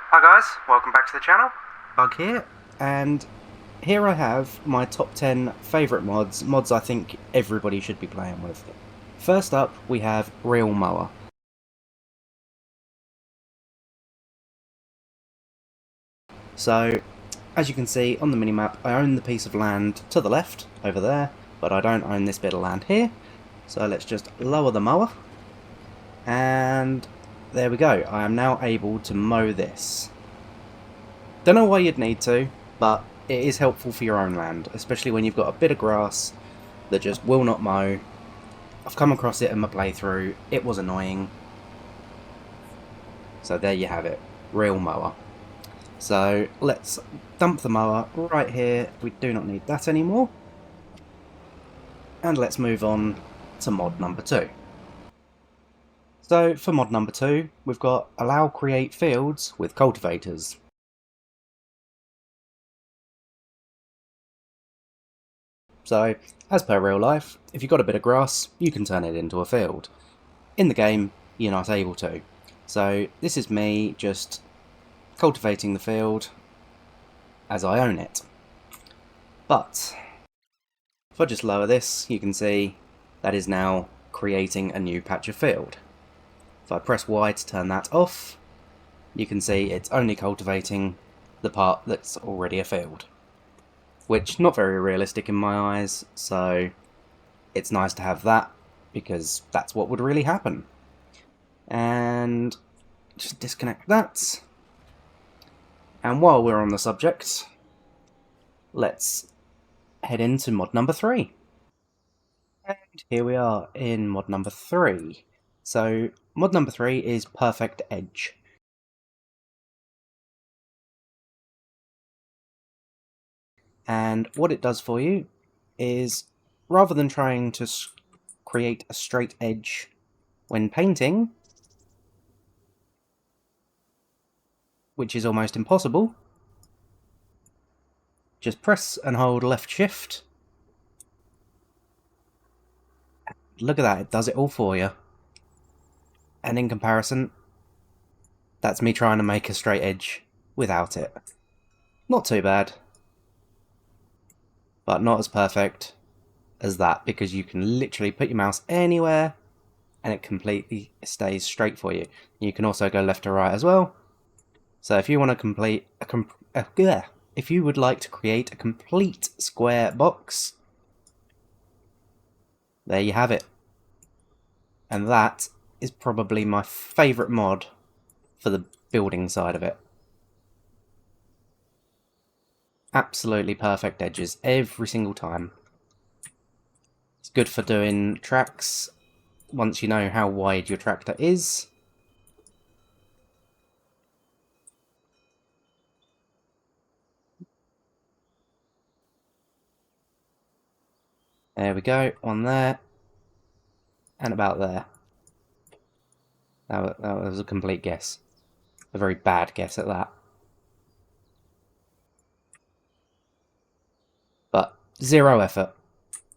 Hi guys, welcome back to the channel. Bug here, and here I have my top 10 favourite mods I think everybody should be playing with. First up, we have Real Mower. So, as you can see on the minimap, I own the piece of land to the left, over there, but I don't own this bit of land here. So let's just lower the mower, and there we go. I am now able to mow this. Don't know why you'd need to, but it is helpful for your own land, especially when you've got a bit of grass that just will not mow. I've come across it in my playthrough, it was annoying. So there you have it, Real Mower. So let's dump the mower right here, we do not need that anymore. And let's move on to mod number 2. So for mod number 2, we've got Allow Create Fields with Cultivators. So, as per real life, if you've got a bit of grass, you can turn it into a field. In the game, you're not able to. So this is me just cultivating the field as I own it. But, if I just lower this, you can see that is now creating a new patch of field. If I press Y to turn that off, you can see it's only cultivating the part that's already a field. Which, not very realistic in my eyes, so it's nice to have that, because that's what would really happen. And just disconnect that. And while we're on the subject, let's head into mod number 3. And here we are in mod number 3. So, mod number 3 is Perfect Edge. And what it does for you is, rather than trying to create a straight edge when painting, which is almost impossible, just press and hold left shift. Look at that, it does it all for you. And in comparison, that's me trying to make a straight edge without it. Not too bad, but not as perfect as that, because you can literally put your mouse anywhere and it completely stays straight for you. You can also go left to right as well. So if you want to complete if you would like to create a complete square box, there you have it. And that is probably my favourite mod for the building side of it. Absolutely perfect edges every single time. It's good for doing tracks once you know how wide your tractor is. There we go, one there, and about there. That was a complete guess. A very bad guess at that. But zero effort.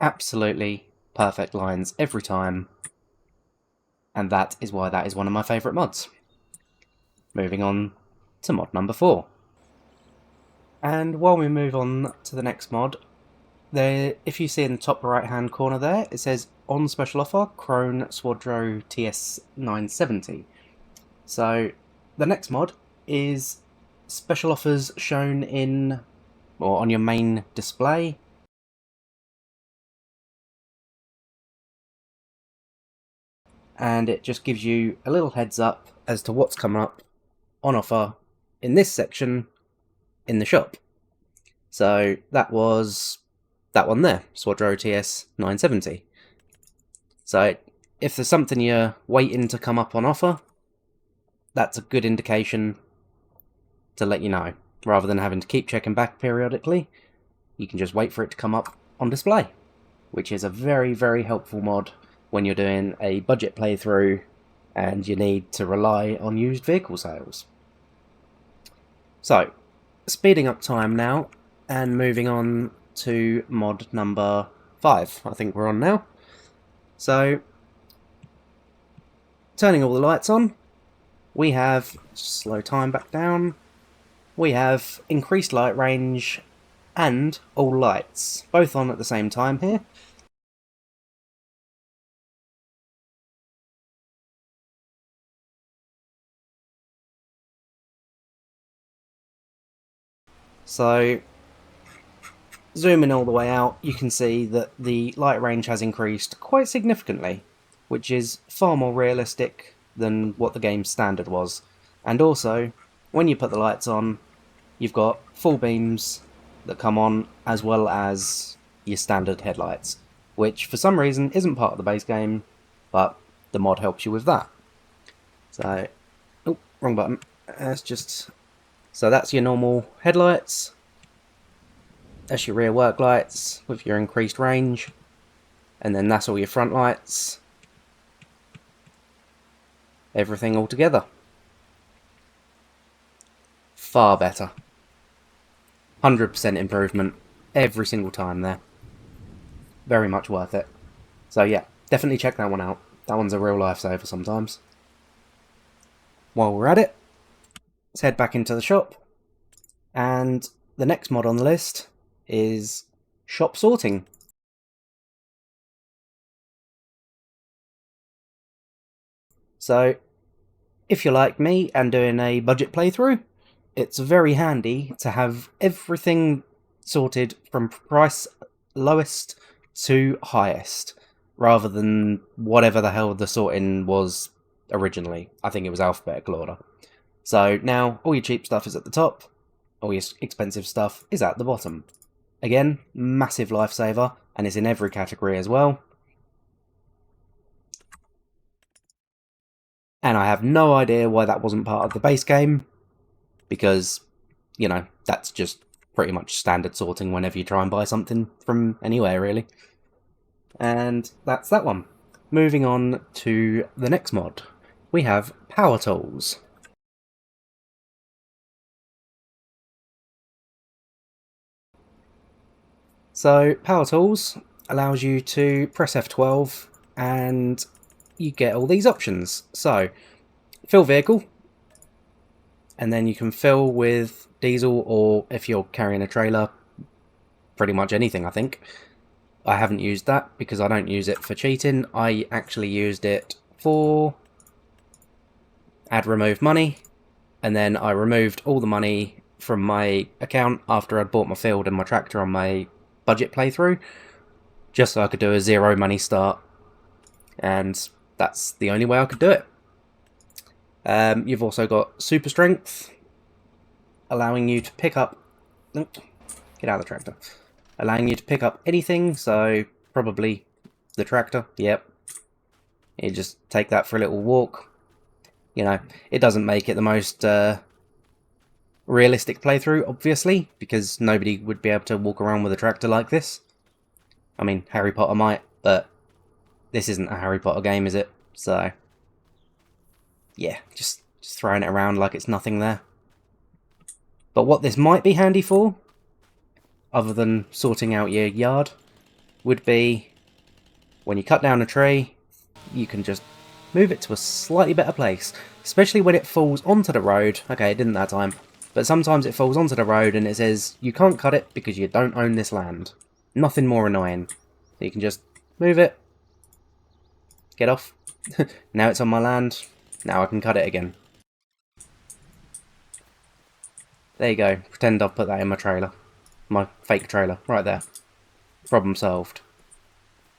Absolutely perfect lines every time. And that is why that is one of my favourite mods. Moving on to mod number 4. And while we move on to the next mod, there, if you see in the top right hand corner there, it says on special offer, Krone Swadro TS 970. So the next mod is special offers shown in, or on your main display. And it just gives you a little heads up as to what's coming up on offer in this section in the shop. So that was that one there, Swadro TS 970. So if there's something you're waiting to come up on offer, that's a good indication to let you know. Rather than having to keep checking back periodically, you can just wait for it to come up on display, which is a very, very helpful mod when you're doing a budget playthrough and you need to rely on used vehicle sales. So, speeding up time now and moving on to mod number 5, I think we're on now. So, turning all the lights on, we have, slow time back down, we have increased light range and all lights, both on at the same time here. So, zooming all the way out, you can see that the light range has increased quite significantly, which is far more realistic than what the game's standard was. And also, when you put the lights on, you've got full beams that come on, as well as your standard headlights, which for some reason isn't part of the base game, but the mod helps you with that. So, oh, wrong button. So that's your normal headlights. That's your rear work lights with your increased range, and then that's all your front lights. Everything all together. Far better. 100% improvement every single time there. Very much worth it. So yeah, definitely check that one out. That one's a real lifesaver sometimes. While we're at it, let's head back into the shop. And the next mod on the list is shop sorting. So, if you're like me and doing a budget playthrough, it's very handy to have everything sorted from price lowest to highest, rather than whatever the hell the sorting was originally. I think it was alphabetical order. So now all your cheap stuff is at the top, all your expensive stuff is at the bottom. Again, massive lifesaver, and it's in every category as well. And I have no idea why that wasn't part of the base game, because, you know, that's just pretty much standard sorting whenever you try and buy something from anywhere, really. And that's that one. Moving on to the next mod, we have Powertools. So, Powertools allows you to press F12 and you get all these options. So, fill vehicle, and then you can fill with diesel, or if you're carrying a trailer, pretty much anything, I think. I haven't used that because I don't use it for cheating. I actually used it for add remove money, and then I removed all the money from my account after I'd bought my field and my tractor on my budget playthrough, just so I could do a zero money start, and that's the only way I could do it. You've also got super strength, allowing you to pick up... Get out of the tractor. Allowing you to pick up anything, so probably the tractor, yep. You just take that for a little walk. You know, it doesn't make it the most realistic playthrough, obviously, because nobody would be able to walk around with a tractor like this. I mean, Harry Potter might, but this isn't a Harry Potter game, is it? So, yeah, just throwing it around like it's nothing there. But what this might be handy for, other than sorting out your yard, would be when you cut down a tree, you can just move it to a slightly better place, especially when it falls onto the road. Okay, it didn't that time, but sometimes it falls onto the road and it says you can't cut it because you don't own this land. Nothing more annoying. You can just move it, get off. Now it's on my land, now I can cut it again. There you go, pretend I've put that in my trailer. My fake trailer, right there. Problem solved.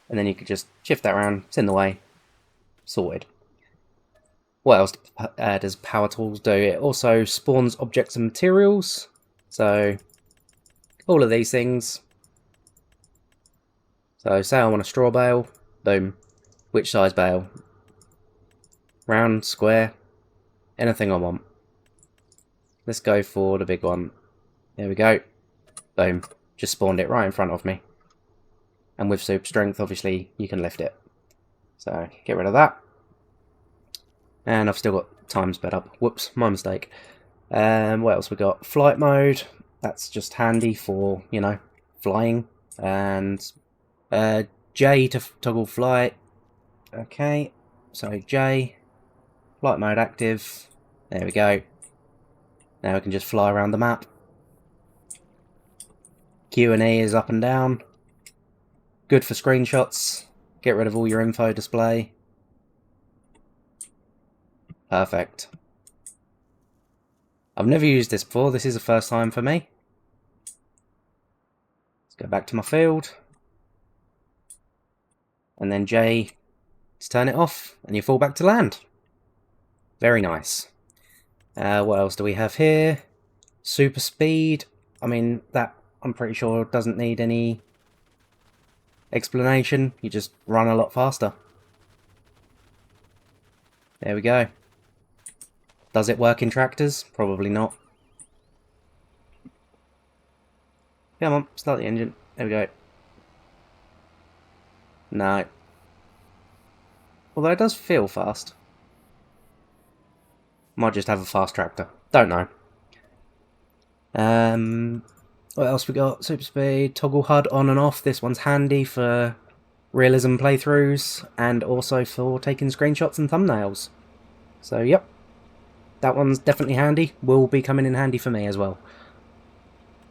And then you could just shift that around, it's in the way, sorted. What else does Powertools do? It also spawns objects and materials. So, all of these things. So, say I want a straw bale, boom. Which size bale? Round, square, anything I want. Let's go for the big one. There we go. Boom. Just spawned it right in front of me. And with super strength, obviously, you can lift it. So, get rid of that. And I've still got time sped up. Whoops, my mistake. What else we got? Flight mode. That's just handy for, you know, flying. And J to toggle flight. Okay, so J. Flight mode active. There we go. Now we can just fly around the map. Q and E is up and down. Good for screenshots. Get rid of all your info display. Perfect. I've never used this before. This is the first time for me. Let's go back to my field. And then J to turn it off, and you fall back to land. Very nice. What else do we have here? Super speed. I mean, that I'm pretty sure doesn't need any explanation. You just run a lot faster. There we go. Does it work in tractors? Probably not. Come on, start the engine. There we go. No. Although it does feel fast. Might just have a fast tractor. Don't know. What else we got? Super speed, toggle HUD on and off. This one's handy for realism playthroughs and also for taking screenshots and thumbnails. So yep, that one's definitely handy. Will be coming in handy for me as well.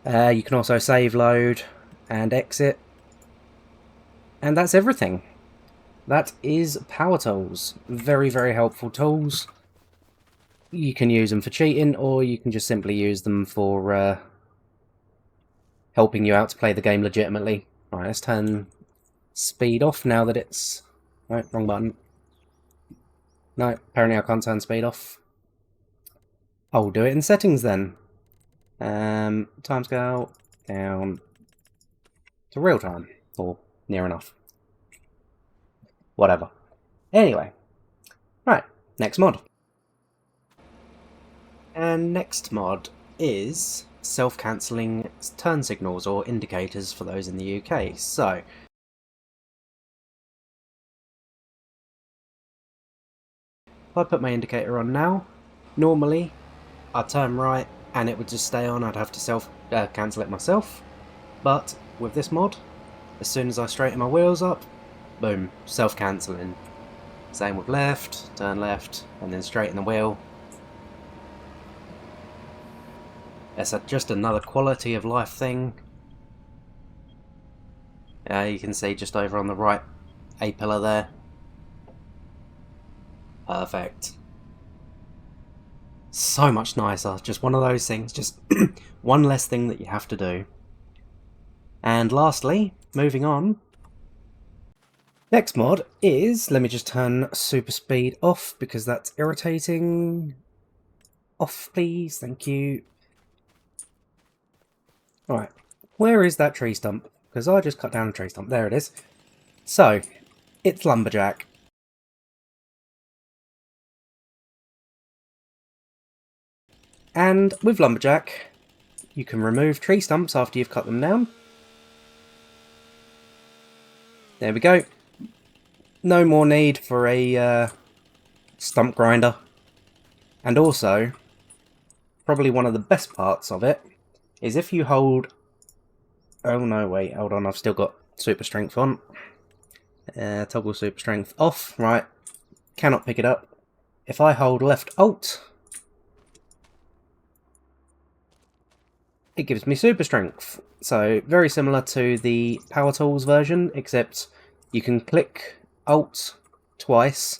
You can also save, load and exit. And that's everything. That is Powertools. Very, very helpful tools. You can use them for cheating, or you can just simply use them for helping you out to play the game legitimately. Alright, let's turn speed off now that it's... Right, wrong button. No, apparently I can't turn speed off. I'll do it in settings then. Timescale down to real time, or near enough. Whatever. Anyway, right, next mod. And next mod is self-cancelling turn signals or indicators for those in the UK. So, if I put my indicator on now, normally I'd turn right and it would just stay on. I'd have to cancel it myself. But with this mod, as soon as I straighten my wheels up, boom, self-cancelling. Same with left, turn left, and then straighten the wheel. It's just another quality of life thing. You can see just over on the right A-pillar there. Perfect. So much nicer. Just one of those things. Just one less thing that you have to do. And lastly, moving on. Next mod is, let me just turn super speed off because that's irritating. Off please, thank you. Alright, where is that tree stump? Because I just cut down a tree stump. There it is. So, it's Lumberjack. And with Lumberjack, you can remove tree stumps after you've cut them down. There we go. No more need for a stump grinder. And also, probably one of the best parts of it is if you hold... Oh no, wait, hold on, I've still got super strength on. Toggle super strength off, right. Cannot pick it up. If I hold left alt, it gives me super strength. So, very similar to the Powertools version, except you can click alt twice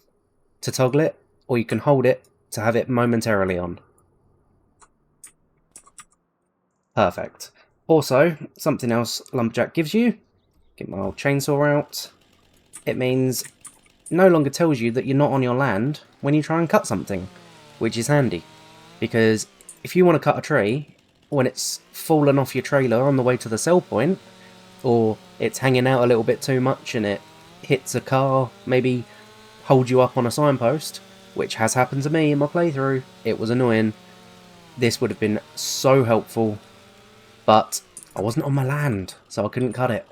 to toggle it, or you can hold it to have it momentarily on. Perfect. Also, something else Lumberjack gives you, get my old chainsaw out, it means no longer tells you that you're not on your land when you try and cut something, which is handy. Because if you want to cut a tree, when it's fallen off your trailer on the way to the sell point, or it's hanging out a little bit too much and it hits a car, maybe hold you up on a signpost, which has happened to me in my playthrough, it was annoying. This would have been so helpful, but I wasn't on my land, so I couldn't cut it.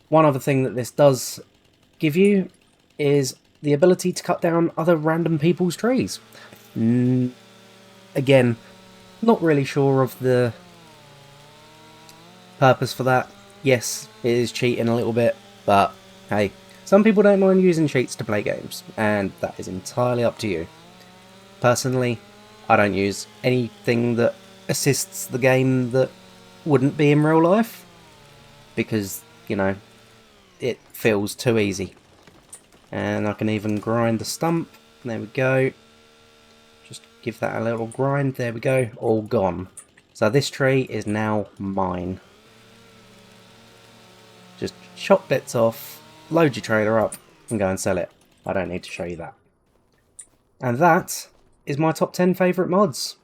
One other thing that this does give you is the ability to cut down other random people's trees. Again, not really sure of the purpose for that. Yes, it is cheating a little bit, but hey, some people don't mind using cheats to play games, and that is entirely up to you. Personally, I don't use anything that assists the game that wouldn't be in real life, because, you know, it feels too easy. And I can even grind the stump. There we go. Just give that a little grind. There we go. All gone. So this tree is now mine. Just chop bits off, load your trailer up, and go and sell it. I don't need to show you that. And that is my top 10 favourite mods.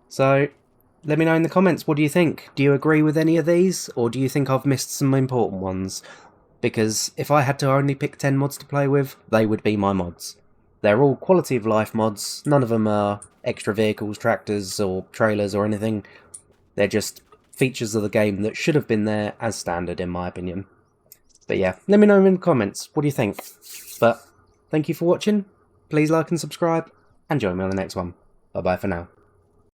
So let me know in the comments, what do you think? Do you agree with any of these, or do you think I've missed some important ones? Because if I had to only pick 10 mods to play with, they would be my mods. They're all quality of life mods, none of them are extra vehicles, tractors or trailers or anything. They're just features of the game that should have been there as standard in my opinion. But yeah, let me know in the comments, what do you think? But thank you for watching, please like and subscribe, and join me on the next one. Bye bye for now.